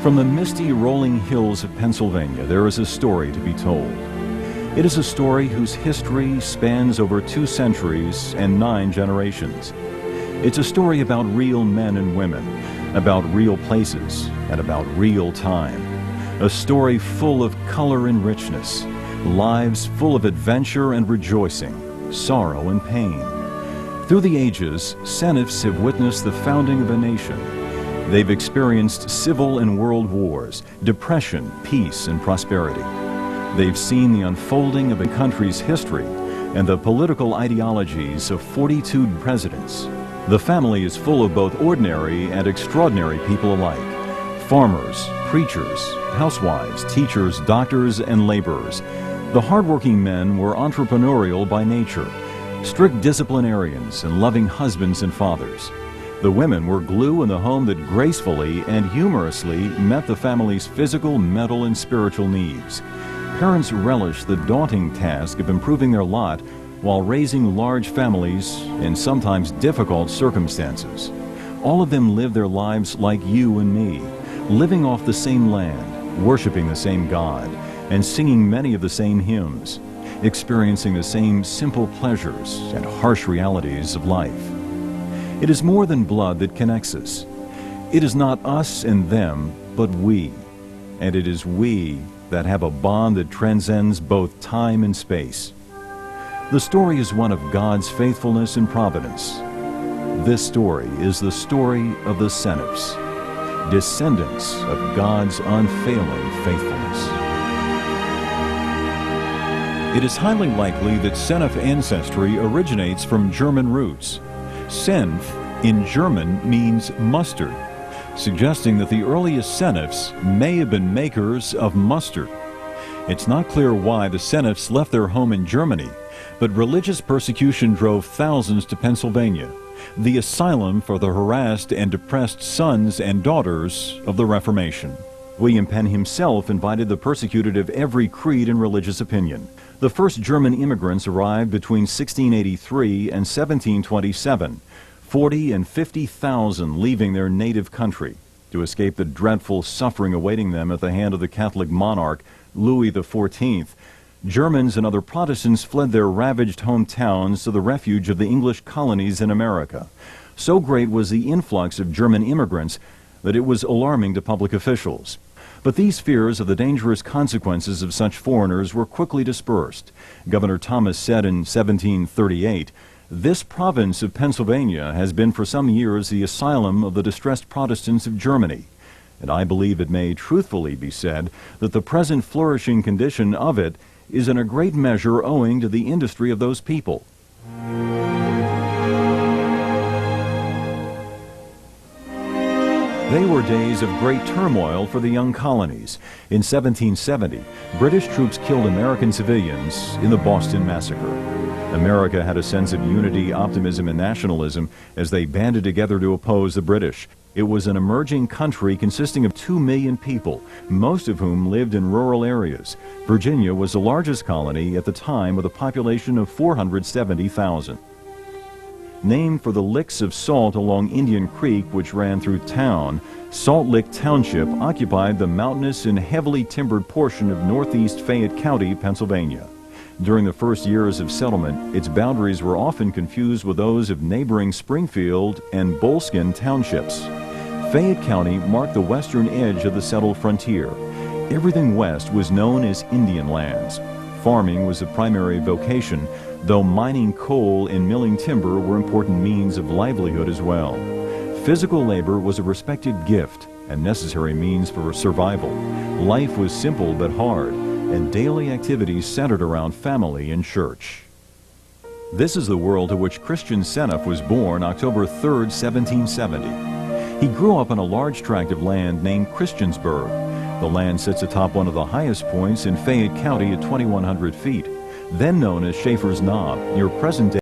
From the misty rolling hills of Pennsylvania, there is a story to be told. It is a story whose history spans over 2 centuries and 9 generations. It's a story about real men and women, about real places, and about real time. A story full of color and richness, lives full of adventure and rejoicing, sorrow and pain. Through the ages, Seneffs have witnessed the founding of a nation. They've experienced civil and world wars, depression, peace, and prosperity. They've seen the unfolding of a country's history and the political ideologies of 42 presidents. The family is full of both ordinary and extraordinary people alike. Farmers, preachers, housewives, teachers, doctors, and laborers. The hardworking men were entrepreneurial by nature, strict disciplinarians and loving husbands and fathers. The women were glue in the home that gracefully and humorously met the family's physical, mental, and spiritual needs. Parents relished the daunting task of improving their lot while raising large families in sometimes difficult circumstances. All of them lived their lives like you and me, living off the same land, worshiping the same God, and singing many of the same hymns, experiencing the same simple pleasures and harsh realities of life. It is more than blood that connects us. It is not us and them, but we. And it is we that have a bond that transcends both time and space. The story is one of God's faithfulness and providence. This story is the story of the Seneffs, descendants of God's unfailing faithfulness. It is highly likely that Seneff ancestry originates from German roots. Senf in German means mustard, suggesting that the earliest Seneffs may have been makers of mustard. It's not clear why the Seneffs left their home in Germany, but religious persecution drove thousands to Pennsylvania, the asylum for the harassed and depressed sons and daughters of the Reformation. William Penn himself invited the persecuted of every creed and religious opinion. The first German immigrants arrived between 1683 and 1727, 40 and 50,000 leaving their native country to escape the dreadful suffering awaiting them at the hand of the Catholic monarch Louis XIV. Germans and other Protestants fled their ravaged hometowns to the refuge of the English colonies in America. So great was the influx of German immigrants that it was alarming to public officials. But these fears of the dangerous consequences of such foreigners were quickly dispersed. Governor Thomas said in 1738, "This province of Pennsylvania has been for some years the asylum of the distressed Protestants of Germany. And I believe it may truthfully be said that the present flourishing condition of it is in a great measure owing to the industry of those people." They were days of great turmoil for the young colonies. In 1770, British troops killed American civilians in the Boston Massacre. America had a sense of unity, optimism, and nationalism as they banded together to oppose the British. It was an emerging country consisting of 2 million people, most of whom lived in rural areas. Virginia was the largest colony at the time with a population of 470,000. Named for the licks of salt along Indian Creek which ran through town, Salt Lick Township occupied the mountainous and heavily timbered portion of northeast Fayette County, Pennsylvania. During the first years of settlement, its boundaries were often confused with those of neighboring Springfield and Boleskine townships. Fayette County marked the western edge of the settled frontier. Everything west was known as Indian lands. Farming was the primary vocation, though mining coal and milling timber were important means of livelihood as well. Physical labor was a respected gift and necessary means for survival. Life was simple but hard, and daily activities centered around family and church. This is the world to which Christian Seneff was born October 3, 1770. He grew up on a large tract of land named Christiansburg. The land sits atop one of the highest points in Fayette County at 2,100 feet, then known as Schaefer's Knob, near present-day